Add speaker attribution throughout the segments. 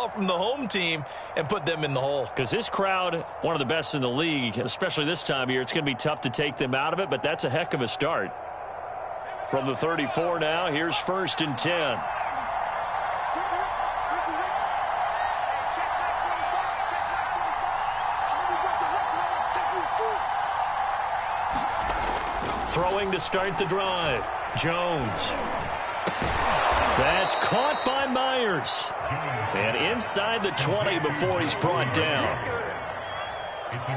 Speaker 1: ball from the home team and put them in the hole.
Speaker 2: Because this crowd, one of the best in the league, especially this time of year, it's going to be tough to take them out of it, but that's a heck of a start. From the 34 now, here's 1st and 10. Throwing to start the drive. Jones. That's caught by Myers. And inside the 20 before he's brought down.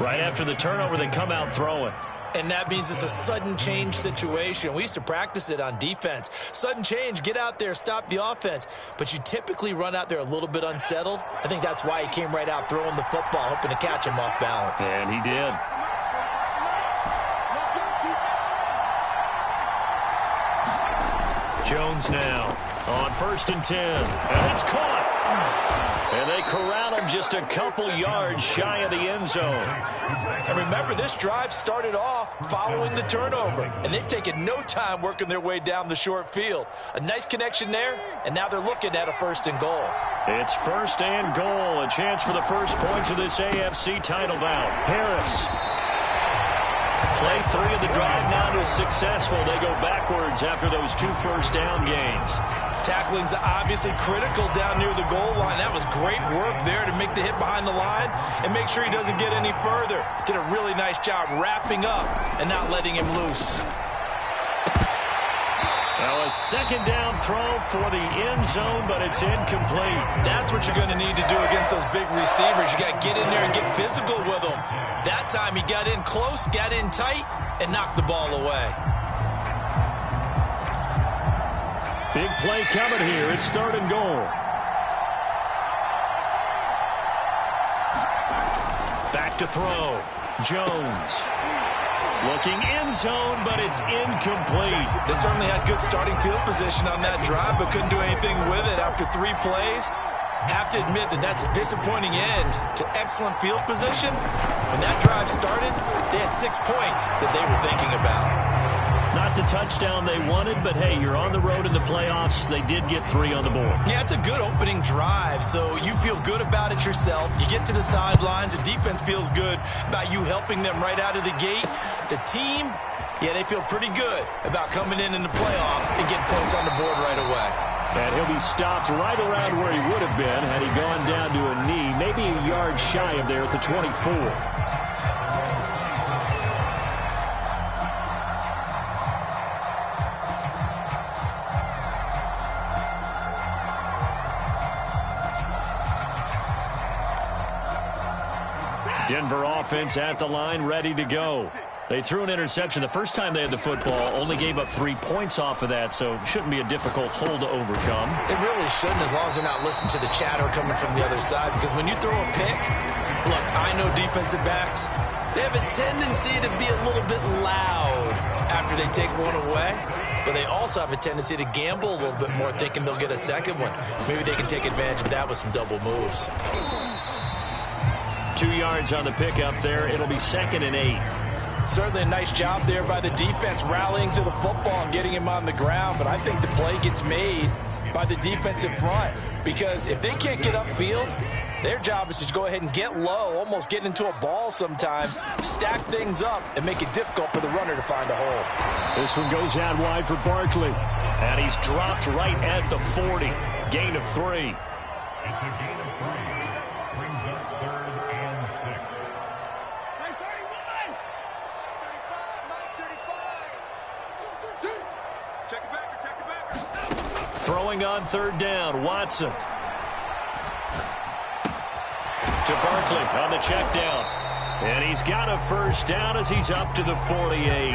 Speaker 2: Right after the turnover, they come out throwing.
Speaker 1: And that means it's a sudden change situation. We used to practice it on defense. Sudden change, get out there, stop the offense. But you typically run out there a little bit unsettled. I think that's why he came right out throwing the football, hoping to catch him off balance.
Speaker 2: And he did. Jones now on 1st and 10. And it's caught. And they corral him just a couple yards shy of the end zone.
Speaker 1: And remember, this drive started off following the turnover. And they've taken no time working their way down the short field. A nice connection there, and now they're looking at a 1st and goal.
Speaker 2: It's 1st and goal. A chance for the first points of this AFC title bout. Harris. Play 3 of the drive now is successful. They go backwards after those 2 first down gains.
Speaker 1: Tackling's obviously critical down near the goal line. That was great work there to make the hit behind the line and make sure he doesn't get any further. Did a really nice job wrapping up and not letting him loose.
Speaker 2: Now a 2nd down throw for the end zone, but it's incomplete.
Speaker 1: That's what you're going to need to do against those big receivers. You got to get in there and get physical with them. That time he got in close, got in tight, and knocked the ball away.
Speaker 2: Big play coming here. It's 3rd and goal. Back to throw. Jones. Looking end zone, but it's incomplete.
Speaker 1: They certainly had good starting field position on that drive, but couldn't do anything with it after 3 plays. Have to admit that that's a disappointing end to excellent field position. When that drive started, they had 6 points that they were thinking about.
Speaker 2: Not the touchdown they wanted, but hey, you're on the road in the playoffs. They did get 3 on the board.
Speaker 1: Yeah, it's a good opening drive, so you feel good about it yourself. You get to the sidelines. The defense feels good about you helping them right out of the gate. The team, yeah, they feel pretty good about coming in the playoffs and getting points on the board right away.
Speaker 2: And he'll be stopped right around where he would have been had he gone down to a knee, maybe a yard shy of there at the 24. Denver offense at the line, ready to go. They threw an interception the first time they had the football, only gave up 3 points off of that, so shouldn't be a difficult hole to overcome.
Speaker 1: It really shouldn't, as long as they're not listening to the chatter coming from the other side, because when you throw a pick, look, I know defensive backs, they have a tendency to be a little bit loud after they take one away, but they also have a tendency to gamble a little bit more, thinking they'll get a second one. Maybe they can take advantage of that with some double moves.
Speaker 2: 2 yards on the pickup there. It'll be 2nd and 8.
Speaker 1: Certainly a nice job there by the defense rallying to the football and getting him on the ground, but I think the play gets made by the defensive front, because if they can't get upfield, their job is to go ahead and get low, almost get into a ball sometimes, stack things up, and make it difficult for the runner to find a hole.
Speaker 2: This one goes out wide for Barkley, and he's dropped right at the 40. Gain of 3. Throwing on 3rd down, Watson. To Barkley on the check down. And he's got a 1st down as he's up to the 48.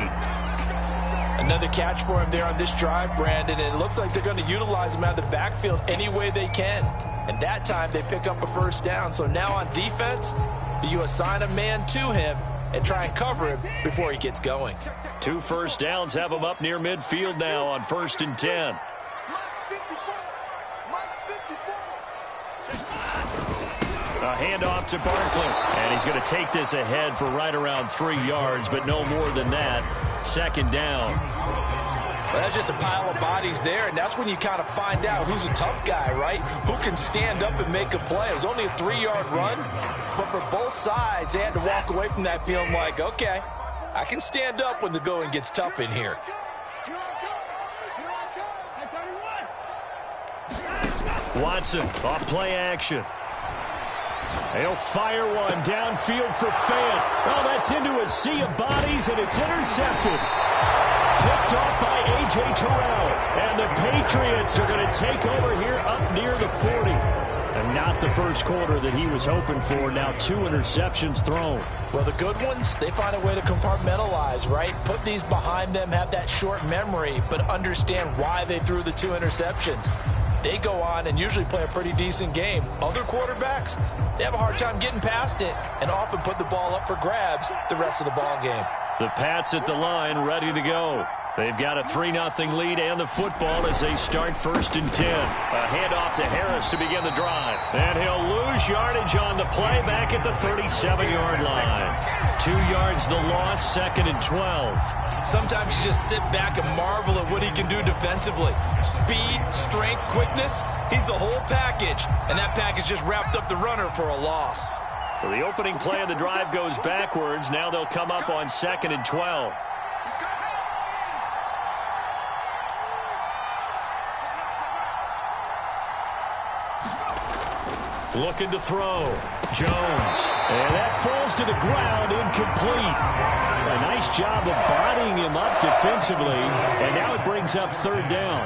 Speaker 1: Another catch for him there on this drive, Brandon, and it looks like they're going to utilize him out of the backfield any way they can. And that time they pick up a 1st down. So now on defense, do you assign a man to him and try and cover him before he gets going?
Speaker 2: 2 first downs have him up near midfield now on 1st and 10. A handoff to Barkley, and he's going to take this ahead for right around 3 yards, but no more than that. 2nd down.
Speaker 1: Well, that's just a pile of bodies there, and that's when you kind of find out who's a tough guy, right? Who can stand up and make a play. It was only a 3-yard run, but for both sides, they had to walk away from that feeling like, okay, I can stand up when the going gets tough in here.
Speaker 2: Watson off play action. They'll fire one downfield for Fant. Oh, that's into a sea of bodies, and it's intercepted. Picked off by A.J. Terrell. And the Patriots are going to take over here up near the 40. And not the first quarter that he was hoping for. Now 2 interceptions thrown.
Speaker 1: Well, the good ones, they find a way to compartmentalize, right? Put these behind them, have that short memory, but understand why they threw the 2 interceptions. They go on and usually play a pretty decent game. Other quarterbacks, they have a hard time getting past it and often put the ball up for grabs the rest of the ball game.
Speaker 2: The Pats at the line, ready to go. They've got a 3-0 lead and the football as they start 1st and 10. A handoff to Harris to begin the drive. And he'll lose yardage on the play back at the 37-yard line. 2 yards the loss, 2nd and 12.
Speaker 1: Sometimes you just sit back and marvel at what he can do defensively. Speed, strength, quickness, he's the whole package. And that package just wrapped up the runner for a loss.
Speaker 2: So the opening play of the drive goes backwards. Now they'll come up on 2nd and 12. Looking to throw. Jones. And that falls to the ground, incomplete. A nice job of bodying him up defensively. And now it brings up 3rd down.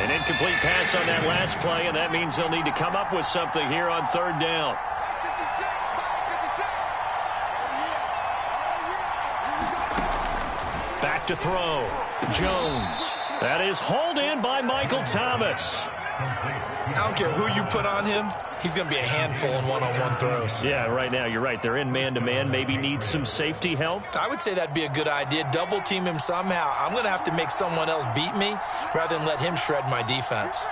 Speaker 2: An incomplete pass on that last play, and that means they'll need to come up with something here on 3rd down. Back to throw. Jones. That is hauled in by Michael Thomas.
Speaker 1: I don't care who you put on him, he's going to be a handful in one-on-one throws.
Speaker 2: Yeah, right now, you're right. They're in man-to-man. Maybe need some safety help.
Speaker 1: I would say that'd be a good idea. Double team him somehow. I'm going to have to make someone else beat me rather than let him shred my defense.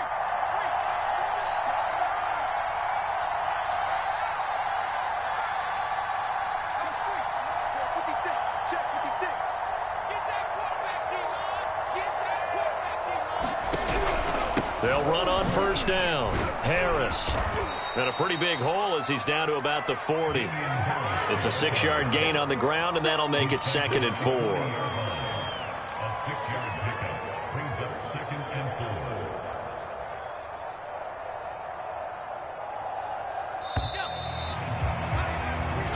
Speaker 2: They'll run on 1st down. Harris. And a pretty big hole as he's down to about the 40. It's a 6-yard gain on the ground, and that'll make it 2nd and 4.
Speaker 3: A 6-yard pickup brings up 2nd and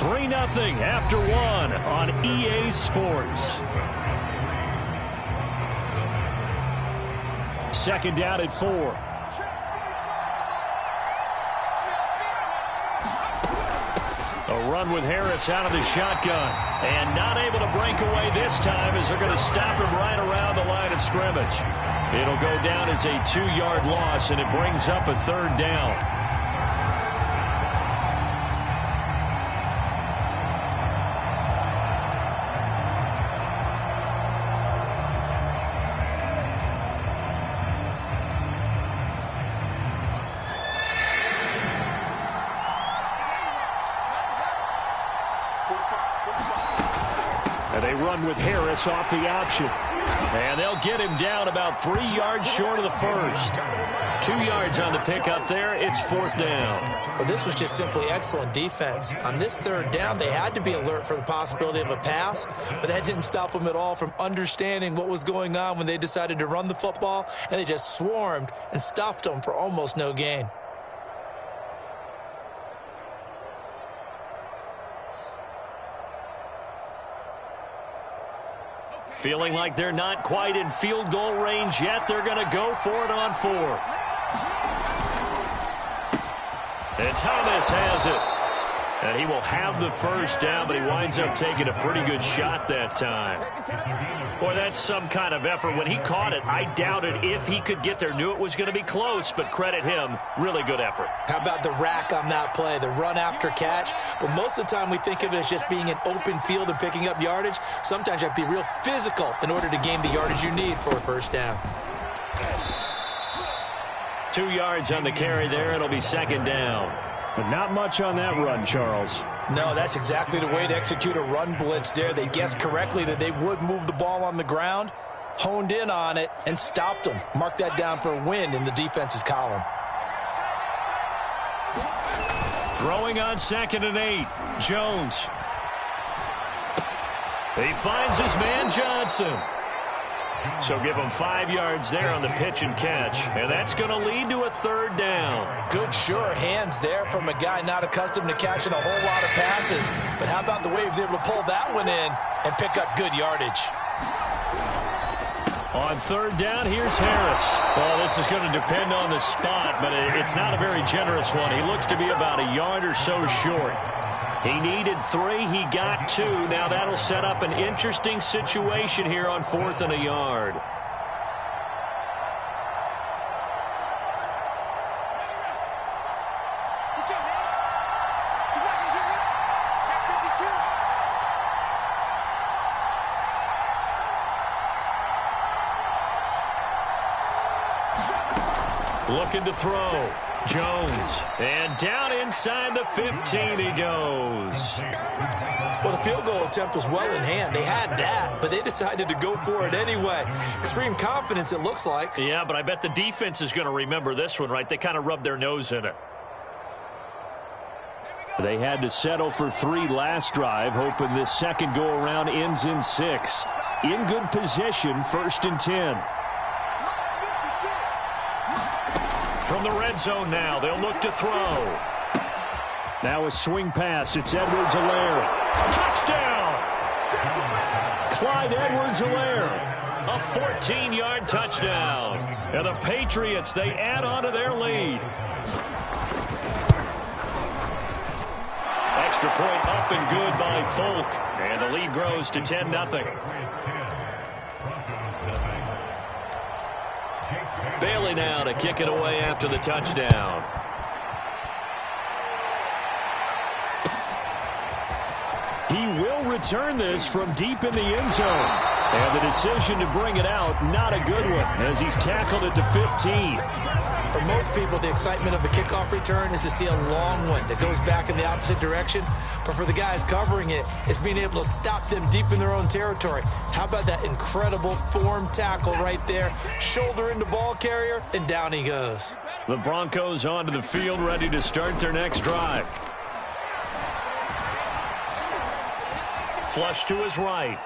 Speaker 3: 4.
Speaker 2: 3-0 after 1 on EA Sports. 2nd down at 4. A run with Harris out of the shotgun. And not able to break away this time as they're going to stop him right around the line of scrimmage. It'll go down as a 2-yard loss, and it brings up a 3rd down. And they run with Harris off the option. And they'll get him down about 3 yards short of the 1st. 2 yards on the pickup there. It's 4th down.
Speaker 1: Well, this was just simply excellent defense. On this 3rd down, they had to be alert for the possibility of a pass, but that didn't stop them at all from understanding what was going on when they decided to run the football, and they just swarmed and stuffed them for almost no gain.
Speaker 2: Feeling like they're not quite in field goal range yet. They're going to go for it on 4th. And Thomas has it. And he will have the 1st down, but he winds up taking a pretty good shot that time. Boy, that's some kind of effort. When he caught it, I doubted if he could get there. Knew it was going to be close, but credit him. Really good effort.
Speaker 1: How about the rack on that play, the run after catch? But most of the time we think of it as just being an open field and picking up yardage. Sometimes you have to be real physical in order to gain the yardage you need for a 1st down.
Speaker 2: 2 yards on the carry there. It'll be 2nd down. But not much on that run, Charles.
Speaker 1: No, that's exactly the way to execute a run blitz there. They guessed correctly that they would move the ball on the ground, honed in on it, and stopped them. Mark that down for a win in the defense's column.
Speaker 2: Throwing on 2nd and 8. Jones. He finds his man Johnson. So give him 5 yards there on the pitch and catch. And that's going to lead to a 3rd down.
Speaker 1: Good, sure hands there from a guy not accustomed to catching a whole lot of passes. But how about the way he was able to pull that one in and pick up good yardage?
Speaker 2: On 3rd down, here's Harris. Well, this is going to depend on the spot, but it's not a very generous one. He looks to be about a yard or so short. He needed 3. He got 2. Now that'll set up an interesting situation here on 4th and a yard. Looking to throw. Jones. And down inside the 15 he goes.
Speaker 1: Well, the field goal attempt was well in hand. They had that, but they decided to go for it anyway. Extreme confidence, it looks like.
Speaker 2: Yeah, but I bet the defense is going to remember this one, right? They kind of rubbed their nose in it. They had to settle for 3 last drive, hoping this second go-around ends in 6. In good position, 1st and 10. From the red zone now, they'll look to throw. Now a swing pass. It's Edwards-Helaire. Touchdown! Clyde Edwards-Helaire. A 14-yard touchdown. And the Patriots, they add on to their lead. Extra point up and good by Folk. And the lead grows to 10-0. Bailey now to kick it away after the touchdown. He will return this from deep in the end zone. And the decision to bring it out, not a good one, as he's tackled it to 15.
Speaker 1: For most people, the excitement of the kickoff return is to see a long one that goes back in the opposite direction. But for the guys covering it, it's being able to stop them deep in their own territory. How about that incredible form tackle right there? Shoulder into ball carrier, and down he goes.
Speaker 2: The Broncos onto the field, ready to start their next drive. Flush to his right.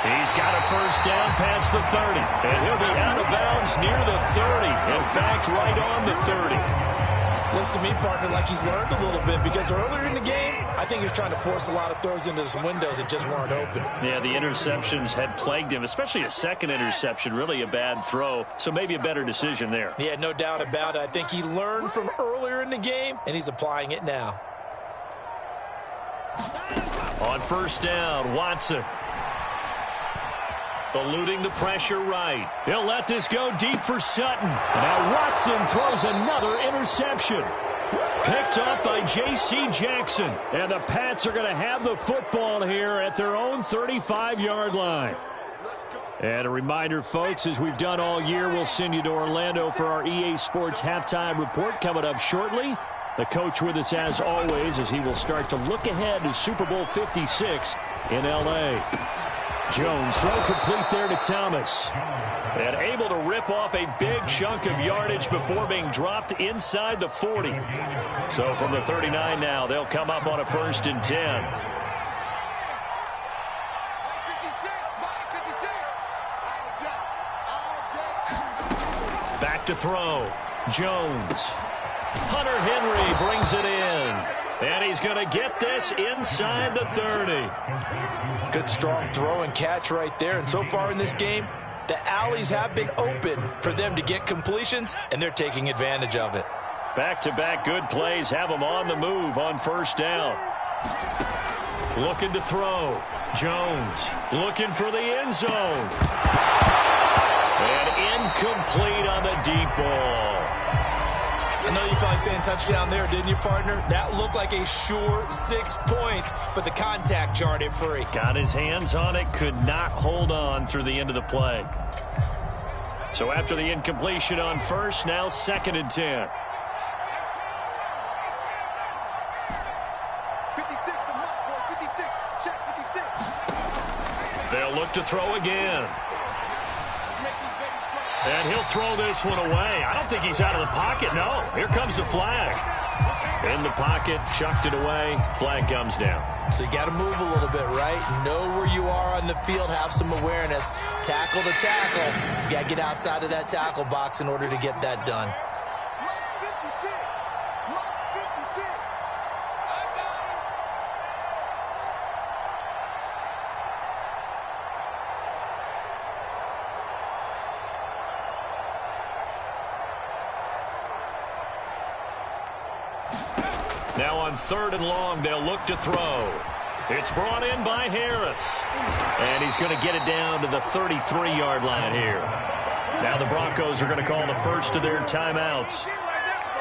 Speaker 2: He's got a first down past the 30. And he'll be out of bounds near the 30. In fact, right on the 30.
Speaker 1: Looks to me, partner, like he's learned a little bit, because earlier in the game, I think he was trying to force a lot of throws into some windows that just weren't open.
Speaker 2: Yeah, the interceptions had plagued him, especially a second interception, really a bad throw. So maybe a better decision there.
Speaker 1: Yeah, no doubt about it. I think he learned from earlier in the game, and he's applying it now.
Speaker 2: On first down, Watson. Eluding the pressure right. He'll let this go deep for Sutton. Now Watson throws another interception. Picked up by J.C. Jackson. And the Pats are going to have the football here at their own 35-yard line. And a reminder, folks, as we've done all year, we'll send you to Orlando for our EA Sports halftime report coming up shortly. The coach with us as always as he will start to look ahead to Super Bowl 56 in L.A. Jones, throw complete there to Thomas. And able to rip off a big chunk of yardage before being dropped inside the 40. So from the 39 now, they'll come up on a 1st and 10. Back to throw. Jones. Hunter Henry brings it in. And he's going to get this inside the 30.
Speaker 1: Good, strong throw and catch right there. And so far in this game, the alleys have been open for them to get completions, and they're taking advantage of it.
Speaker 2: Back-to-back good plays have them on the move on first down. Looking to throw. Jones looking for the end zone. And incomplete on the deep ball.
Speaker 1: I know you felt like saying touchdown there, didn't you, partner? That looked like a sure 6 points, but the contact jarred it free.
Speaker 2: Got his hands on it, could not hold on through the end of the play. So after the incompletion on first, now 2nd and 10. They'll look to throw again. And he'll throw this one away. I don't think he's out of the pocket. No, here comes the flag. In the pocket, chucked it away. Flag comes down.
Speaker 1: So you got to move a little bit, right? Know where you are on the field. Have some awareness. Tackle to tackle. You got to get outside of that tackle box in order to get that done.
Speaker 2: Now on 3rd and long, they'll look to throw. It's brought in by Harris. And he's going to get it down to the 33-yard line here. Now the Broncos are going to call the first of their timeouts,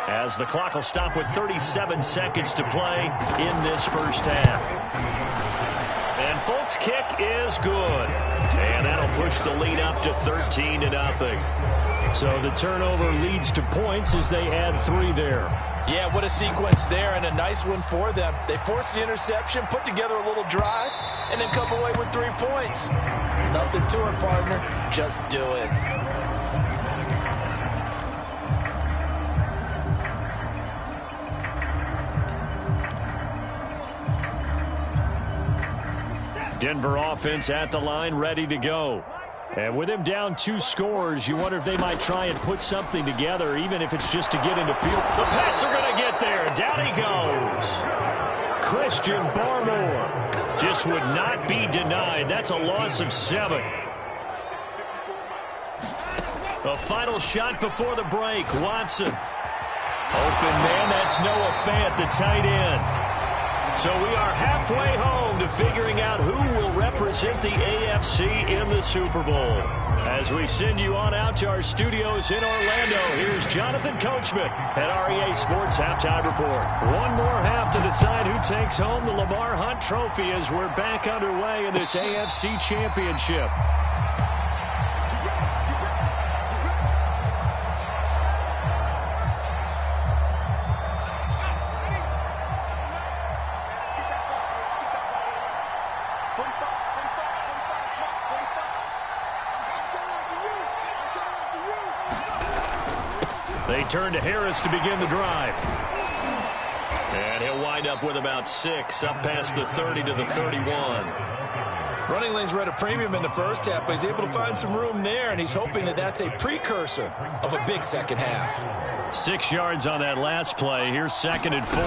Speaker 2: as the clock will stop with 37 seconds to play in this first half. And folks, kick is good. And that'll push the lead up to 13-0. So the turnover leads to points as they add 3 there.
Speaker 1: Yeah, what a sequence there, and a nice one for them. They forced the interception, put together a little drive, and then come away with 3 points. Nothing to it, partner. Just do it.
Speaker 2: Denver offense at the line, ready to go. And with him down 2 scores, you wonder if they might try and put something together, even if it's just to get into field. The Pats are going to get there. Down he goes. Christian Barmore just would not be denied. That's a loss of 7. The final shot before the break. Watson. Open man, that's Noah Fant, the tight end. So we are halfway home to figuring out who will represent the AFC in the Super Bowl. As we send you on out to our studios in Orlando, here's Jonathan Coachman at REA Sports Halftime Report. One more half to decide who takes home the Lamar Hunt Trophy as we're back underway in this AFC Championship. They turn to Harris to begin the drive. And he'll wind up with about 6, up past the 30 to the 31.
Speaker 1: Running lanes were at a premium in the first half, but he's able to find some room there, and he's hoping that that's a precursor of a big second half.
Speaker 2: 6 yards on that last play. Here's 2nd and 4.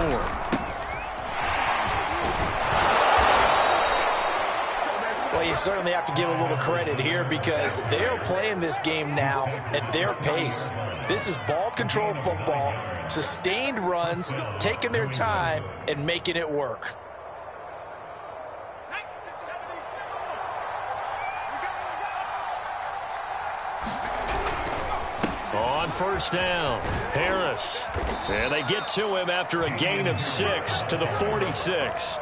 Speaker 1: Well, you certainly have to give a little credit here because they're playing this game now at their pace. This is ball control football, sustained runs, taking their time and making it work.
Speaker 2: On 1st down, Harris. And they get to him after a gain of 6 to the 46.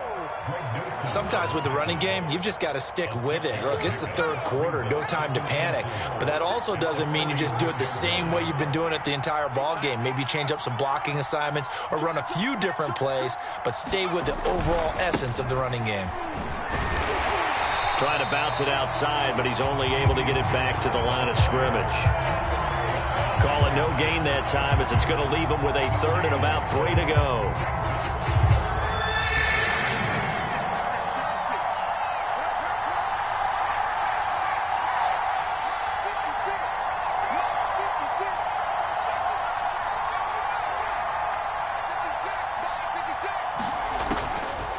Speaker 1: Sometimes with the running game, you've just got to stick with it. Look, it's the 3rd quarter, no time to panic. But that also doesn't mean you just do it the same way you've been doing it the entire ball game. Maybe change up some blocking assignments or run a few different plays, but stay with the overall essence of the running game.
Speaker 2: Trying to bounce it outside, but he's only able to get it back to the line of scrimmage. Calling no gain that time as it's going to leave him with a 3rd and about 3 to go.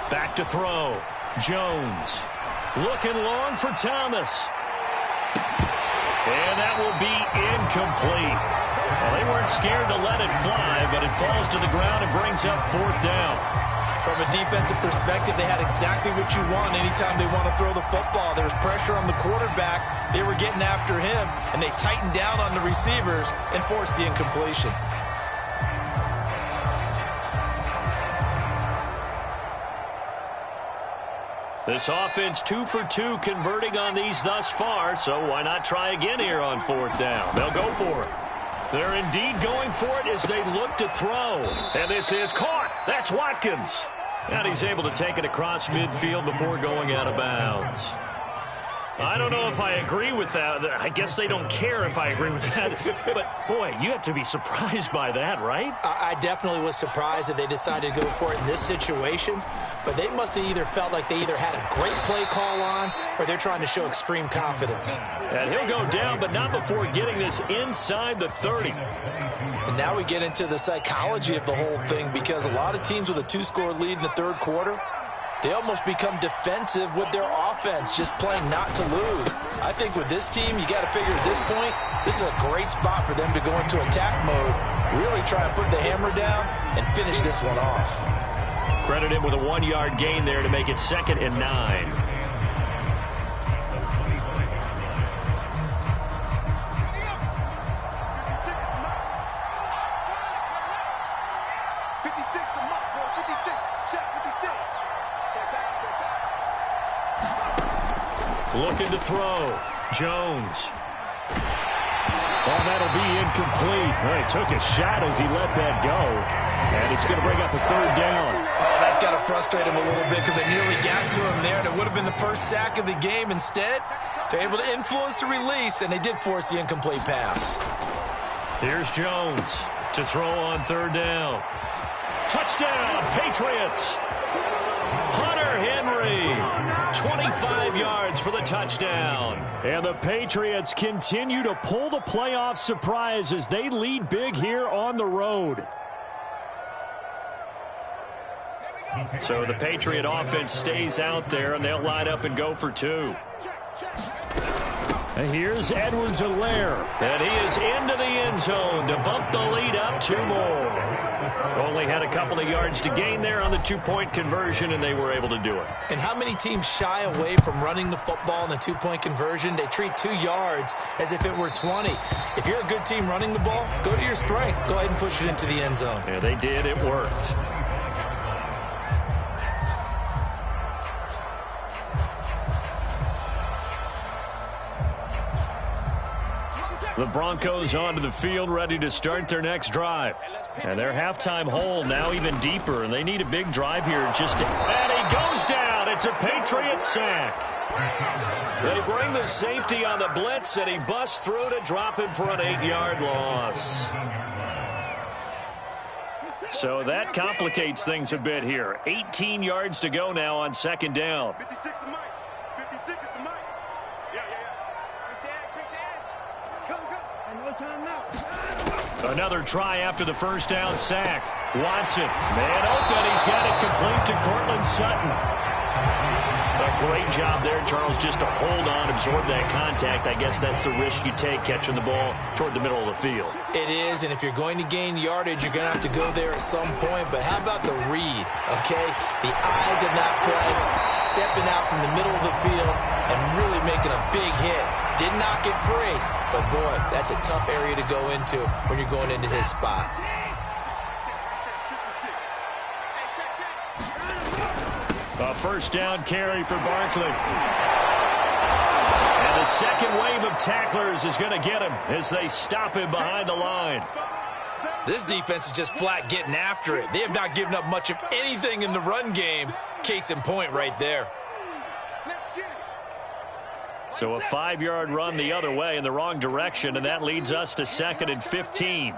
Speaker 2: Back to throw. Jones. Looking long for Thomas. And that will be incomplete. Well, they weren't scared to let it fly, but it falls to the ground and brings up 4th down.
Speaker 1: From a defensive perspective, they had exactly what you want anytime they want to throw the football. There was pressure on the quarterback. They were getting after him, and they tightened down on the receivers and forced the incompletion.
Speaker 2: This offense 2 for 2 converting on these thus far, so why not try again here on 4th down? They'll go for it. They're indeed going for it as they look to throw. And this is caught. That's Watkins. And he's able to take it across midfield before going out of bounds. I don't know if I agree with that. I guess they don't care if I agree with that. But, boy, you have to be surprised by that, right?
Speaker 1: I definitely was surprised that they decided to go for it in this situation. But they must have either felt like they either had a great play call on or they're trying to show extreme confidence.
Speaker 2: And he'll go down, but not before getting this inside the 30.
Speaker 1: And now we get into the psychology of the whole thing, because a lot of teams with a 2-score lead in the third quarter, they almost become defensive with their offense, just playing not to lose. I think with this team, you got to figure at this point, this is a great spot for them to go into attack mode, really try and put the hammer down and finish this one off.
Speaker 2: Credit him with a 1-yard gain there to make it 2nd and 9. Looking to throw. Jones. Oh, that'll be incomplete. Well, he took a shot as he let that go. And it's going to bring up a 3rd down.
Speaker 1: Oh, that's got to frustrate him a little bit, because they nearly got to him there, and it would have been the first sack of the game. Instead, they're able to influence the release, and they did force the incomplete pass.
Speaker 2: Here's Jones to throw on 3rd down. Touchdown, Patriots. Hunter Henry, 25 yards for the touchdown. And the Patriots continue to pull the playoff surprise as they lead big here on the road. So the Patriot offense stays out there, and they'll line up and go for 2. And here's Edwards-Helaire. And he is into the end zone to bump the lead up 2 more. Only had a couple of yards to gain there on the 2-point conversion, and they were able to do it.
Speaker 1: And how many teams shy away from running the football in the 2-point conversion? They treat 2 yards as if it were 20. If you're a good team running the ball, go to your strength. Go ahead and push it into the end zone.
Speaker 2: Yeah, they did. It worked. The Broncos onto the field, ready to start their next drive. And their halftime hole now even deeper, and they need a big drive here just to... And he goes down. It's a Patriot sack. They bring the safety on the blitz, and he busts through to drop him for an 8-yard loss. So that complicates things a bit here. 18 yards to go now on 2nd down.
Speaker 4: 56 to Mike. 56 to Mike. Yeah. Take the edge. Go. And no time now.
Speaker 2: Another try after the 1st down sack. Watson, man open. He's got it complete to Cortland Sutton. A great job there, Charles, just to hold on, absorb that contact. I guess that's the risk you take, catching the ball toward the middle of the field.
Speaker 1: It is, and if you're going to gain yardage, you're going to have to go there at some point. But how about the read, okay? The eyes of that play, stepping out from the middle of the field and really making a big hit. Did not get free, but, boy, that's a tough area to go into when you're going into his spot.
Speaker 2: A 1st down carry for Barkley. And the second wave of tacklers is going to get him as they stop him behind the line.
Speaker 1: This defense is just flat getting after it. They have not given up much of anything in the run game. Case in point right there.
Speaker 2: So a 5-yard run the other way in the wrong direction, and that leads us to 2nd and 15.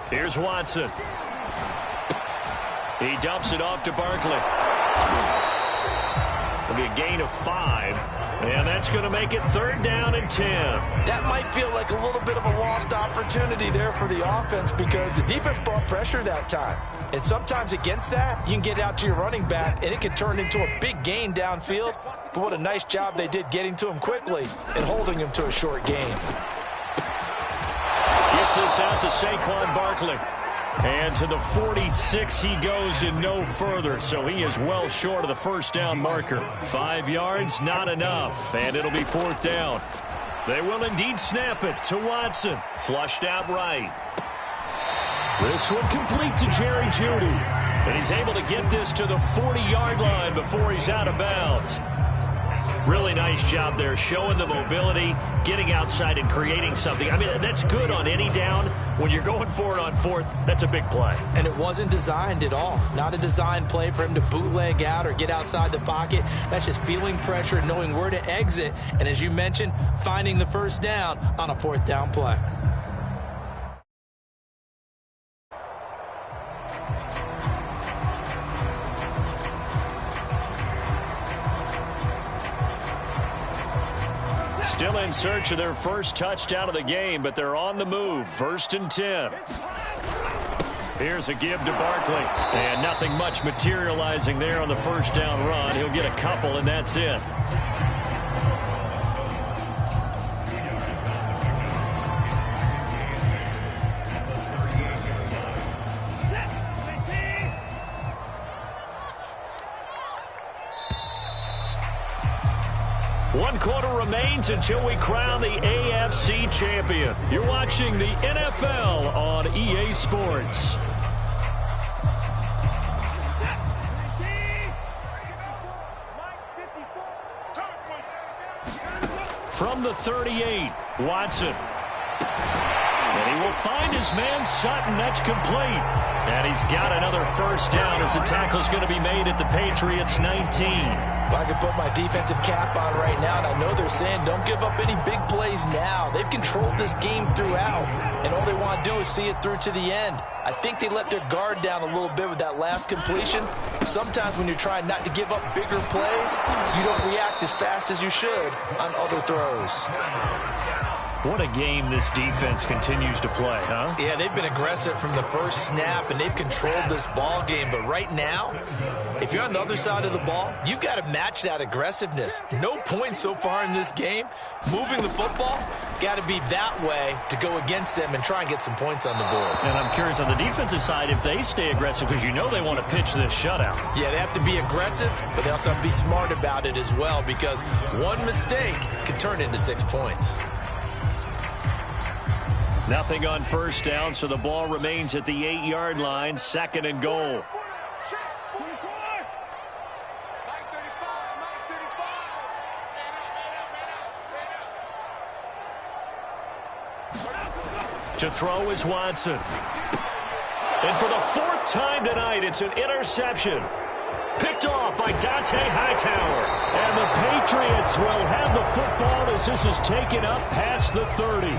Speaker 2: Here's Watson. He dumps it off to Barkley. It'll be a gain of 5, and that's going to make it 3rd down and 10.
Speaker 1: That might feel like a little bit of a lost opportunity there for the offense, because the defense brought pressure that time. And sometimes against that, you can get out to your running back, and it can turn into a big gain downfield. But what a nice job they did getting to him quickly and holding him to a short gain.
Speaker 2: Gets this out to Saquon Barkley. And to the 46 he goes and no further, so he is well short of the 1st down marker. 5 yards, not enough, and it'll be 4th down. They will indeed snap it to Watson. Flushed out right. This one complete to Jerry Jeudy. And he's able to get this to the 40-yard line before he's out of bounds. Really nice job there, showing the mobility, getting outside and creating something. I mean, that's good on any down. When you're going for it on fourth, that's a big play.
Speaker 1: And it wasn't designed at all. Not a design play for him to bootleg out or get outside the pocket. That's just feeling pressure, knowing where to exit, and as you mentioned, finding the first down on a fourth down play.
Speaker 2: Still in search of their first touchdown of the game, but they're on the move. 1st and 10. Here's a give to Barkley. And nothing much materializing there on the first down run. He'll get a couple, and that's it. One quarter remains until we crown the AFC champion. You're watching the NFL on EA Sports. From the 38, Watson. And he will find his man Sutton. That's complete. And he's got another first down as the tackle's going to be made at the Patriots 19.
Speaker 1: Well, I can put my defensive cap on right now, and I know they're saying don't give up any big plays now. They've controlled this game throughout, and all they want to do is see it through to the end. I think they let their guard down a little bit with that last completion. Sometimes when you're trying not to give up bigger plays, you don't react as fast as you should on other throws.
Speaker 2: What a game this defense continues to play, huh?
Speaker 1: Yeah, they've been aggressive from the first snap, and they've controlled this ball game. But right now, if you're on the other side of the ball, you've got to match that aggressiveness. No points so far in this game. Moving the football, got to be that way to go against them and try and get some points on the board.
Speaker 2: And I'm curious on the defensive side if they stay aggressive, because you know they want to pitch this shutout.
Speaker 1: Yeah, they have to be aggressive, but they also have to be smart about it as well, because one mistake can turn into 6 points.
Speaker 2: Nothing on first down, so the ball remains at the 8-yard line. 2nd and goal. To throw is Watson. And for the 4th time tonight, it's an interception. Picked off by Dante Hightower. And the Patriots will have the football as this is taken up past the 30.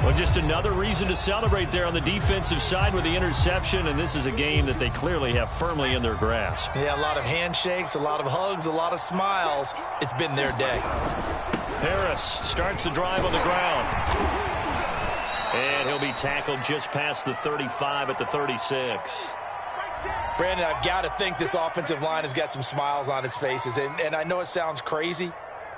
Speaker 2: Well, just another reason to celebrate there on the defensive side with the interception, and this is a game that they clearly have firmly in their grasp.
Speaker 1: Yeah, a lot of handshakes, a lot of hugs, a lot of smiles. It's been their day.
Speaker 2: Harris starts the drive on the ground. And he'll be tackled just past the 35 at the 36.
Speaker 1: Brandon, I've got to think this offensive line has got some smiles on its faces, and I know it sounds crazy,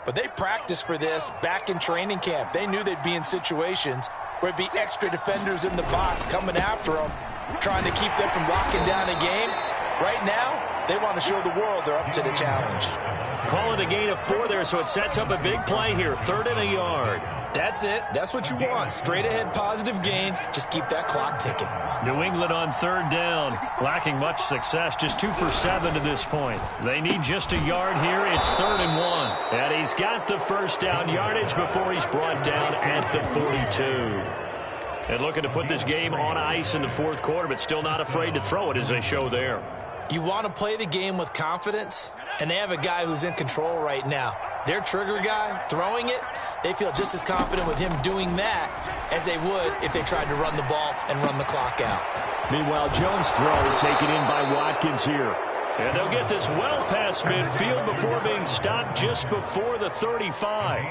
Speaker 1: but they practiced for this back in training camp. They knew they'd be in situations where it'd be extra defenders in the box coming after them, trying to keep them from locking down a game. Right now, they want to show the world they're up to the challenge.
Speaker 2: Call it a gain of 4 there, so it sets up a big play here. 3rd and a yard.
Speaker 1: That's it. That's what you want. Straight ahead positive gain. Just keep that clock ticking.
Speaker 2: New England on 3rd down. Lacking much success. Just 2 for 7 to this point. They need just a yard here. It's 3rd and 1. And he's got the first down yardage before he's brought down at the 42. And looking to put this game on ice in the 4th quarter, but still not afraid to throw it as they show there.
Speaker 1: You want to play the game with confidence, and they have a guy who's in control right now. Their trigger guy throwing it, they feel just as confident with him doing that as they would if they tried to run the ball and run the clock out.
Speaker 2: Meanwhile, Jones' throw taken in by Watkins here. And they'll get this well past midfield before being stopped just before the 35.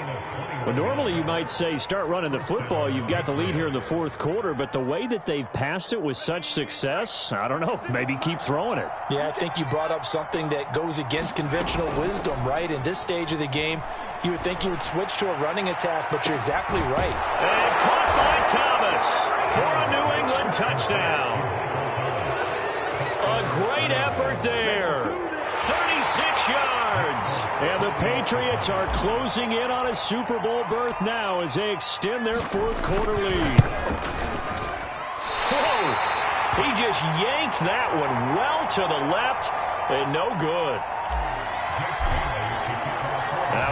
Speaker 2: Well, normally you might say start running the football. You've got the lead here in the 4th quarter, but the way that they've passed it with such success, I don't know, maybe keep throwing it.
Speaker 1: Yeah, I think you brought up something that goes against conventional wisdom, right? In this stage of the game, you would think you would switch to a running attack, but you're exactly right.
Speaker 2: And caught by Thomas for a New England touchdown. A great effort there. 36 yards. And the Patriots are closing in on a Super Bowl berth now as they extend their 4th quarter lead. Whoa! He just yanked that one well to the left and no good.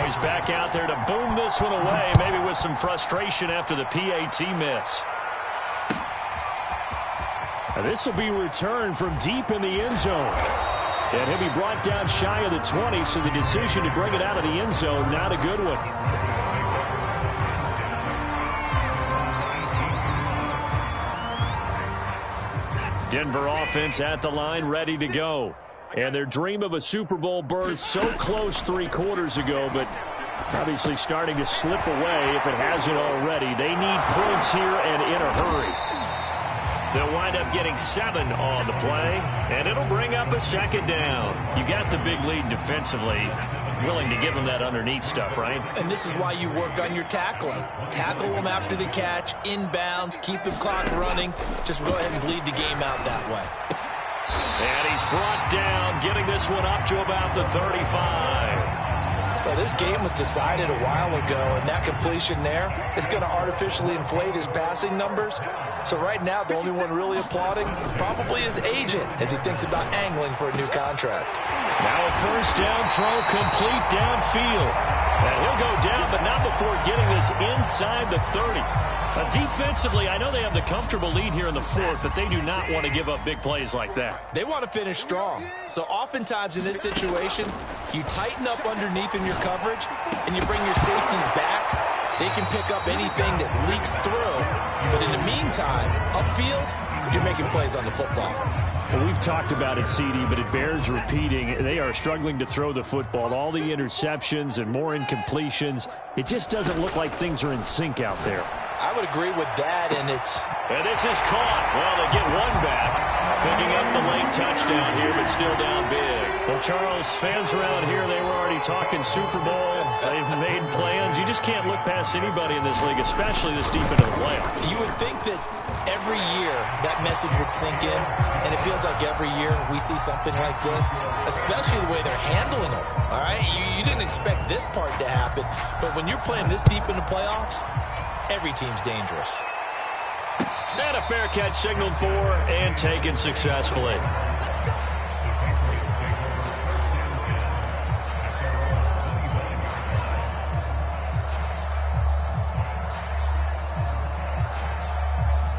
Speaker 2: he's back out there to boom this one away, maybe with some frustration after the PAT miss. This will be returned from deep in the end zone. And he'll be brought down shy of the 20, so the decision to bring it out of the end zone, not a good one. Denver offense at the line, ready to go. And their dream of a Super Bowl berth so close 3 quarters ago, but obviously starting to slip away if it hasn't already. They need points here and in a hurry. They'll wind up getting 7 on the play, and it'll bring up a second down. You got the big lead defensively. Willing to give them that underneath stuff, right?
Speaker 1: And this is why you work on your tackling. Tackle them after the catch, inbounds, keep the clock running. Just go ahead and bleed the game out that way.
Speaker 2: And he's brought down, getting this one up to about the 35.
Speaker 1: Well, this game was decided a while ago, and that completion there is going to artificially inflate his passing numbers. So right now, the only one really applauding probably his agent as he thinks about angling for a new contract.
Speaker 2: Now a first down throw complete downfield. And he'll go down, but not before getting this inside the 30. Defensively, I know they have the comfortable lead here in the 4th, but they do not want to give up big plays like that.
Speaker 1: They want to finish strong. So oftentimes in this situation, you tighten up underneath in your coverage, and you bring your safeties back. They can pick up anything that leaks through. But in the meantime, upfield, you're making plays on the football.
Speaker 2: Well, we've talked about it, CD, but it bears repeating. They are struggling to throw the football. All the interceptions and more incompletions. It just doesn't look like things are in sync out there.
Speaker 1: I would agree with that, and
Speaker 2: this is caught. Well, they get one back. Picking up the late touchdown here, but still down big. Well, Charles, fans around here, they were already talking Super Bowl. They've made plans. You just can't look past anybody in this league, especially this deep into the playoffs.
Speaker 1: You would think that every year that message would sink in, and it feels like every year we see something like this, especially the way they're handling it. All right, you didn't expect this part to happen, but when you're playing this deep in the playoffs, every team's dangerous.
Speaker 2: And a fair catch signaled for and taken successfully.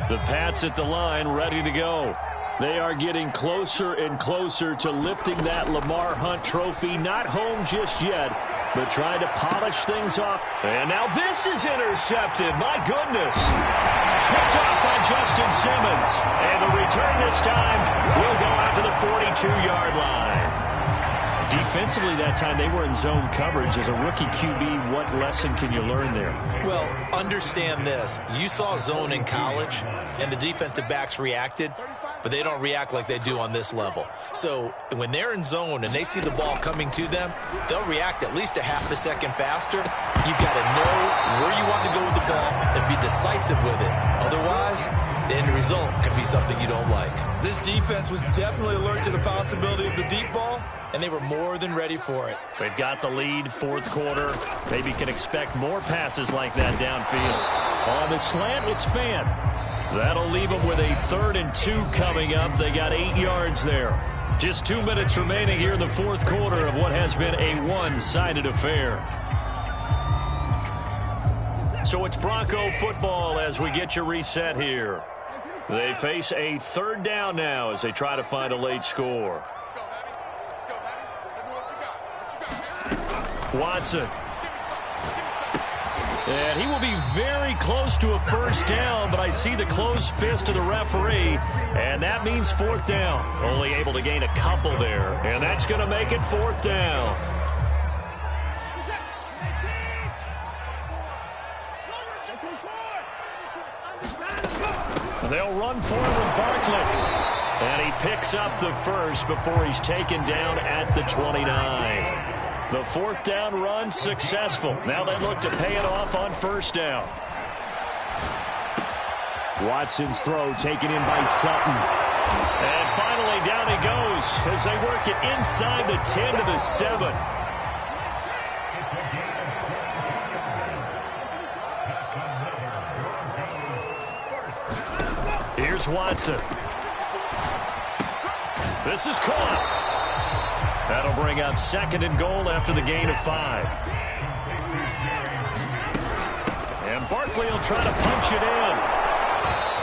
Speaker 2: The Pats at the line, ready to go. They are getting closer and closer to lifting that Lamar Hunt trophy. Not home just yet, but trying to polish things up. And now this is intercepted. My goodness. Picked off by Justin Simmons. And the return this time will go out to the 42-yard line. Defensively that time, they were in zone coverage. As a rookie QB, what lesson can you learn there?
Speaker 1: Well, understand this. You saw zone in college, and the defensive backs reacted, but they don't react like they do on this level. So when they're in zone and they see the ball coming to them, they'll react at least a half a second faster. You've got to know where you want to go with the ball and be decisive with it. Otherwise, the end result can be something you don't like. This defense was definitely alert to the possibility of the deep ball, and they were more than ready for it.
Speaker 2: They've got the lead, 4th quarter. Maybe can expect more passes like that downfield. On the slant, it's Fan. That'll leave them with a 3rd and 2 coming up. They got 8 yards there. Just 2 minutes remaining here in the 4th quarter of what has been a one-sided affair. So it's Bronco football as we get you reset here. They face a 3rd down now as they try to find a late score. Watson. And he will be very close to a first down, but I see the closed fist of the referee, and that means 4th down. Only able to gain a couple there, and that's going to make it 4th down. They'll run forward with Barkley. And he picks up the first before he's taken down at the 29. The 4th down run successful. Now they look to pay it off on 1st down. Watson's throw taken in by Sutton. And finally down he goes as they work it inside the 10 to the 7. Here's Watson. This is caught. That'll bring up 2nd and goal after the gain of 5. Barkley will try to punch it in.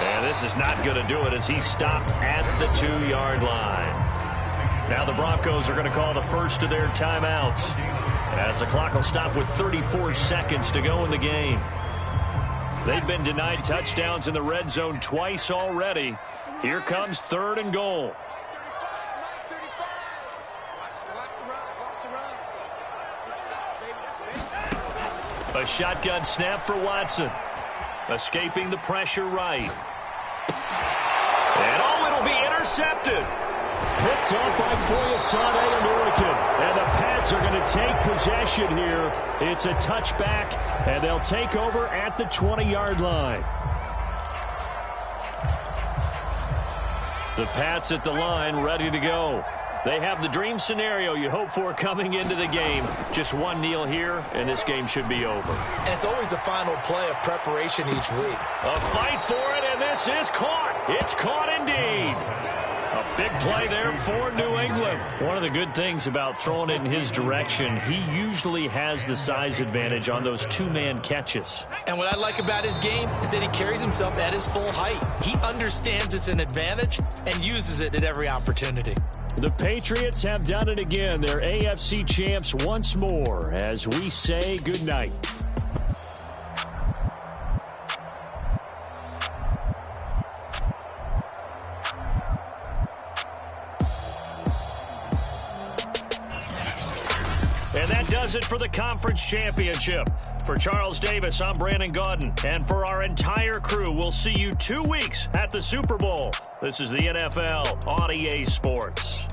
Speaker 2: And this is not going to do it as he stopped at the 2-yard line. Now the Broncos are going to call the first of their timeouts, as the clock will stop with 34 seconds to go in the game. They've been denied touchdowns in the red zone twice already. Here comes 3rd and goal. A shotgun snap for Watson. Escaping the pressure right. And it'll be intercepted. Picked off by Foyesade and Oregon. And the Pats are going to take possession here. It's a touchback, and they'll take over at the 20-yard line. The Pats at the line, ready to go. They have the dream scenario you hope for coming into the game. Just one kneel here, and this game should be over.
Speaker 1: And it's always the final play of preparation each week.
Speaker 2: A fight for it, and this is caught. It's caught indeed. A big play there for New England. One of the good things about throwing it in his direction, he usually has the size advantage on those 2-man catches.
Speaker 1: And what I like about his game is that he carries himself at his full height. He understands it's an advantage and uses it at every opportunity.
Speaker 2: The Patriots have done it again. They're AFC champs once more as we say goodnight. And that does it for the conference championship. For Charles Davis, I'm Brandon Gaudin. And for our entire crew, we'll see you 2 weeks at the Super Bowl. This is the NFL on EA Sports.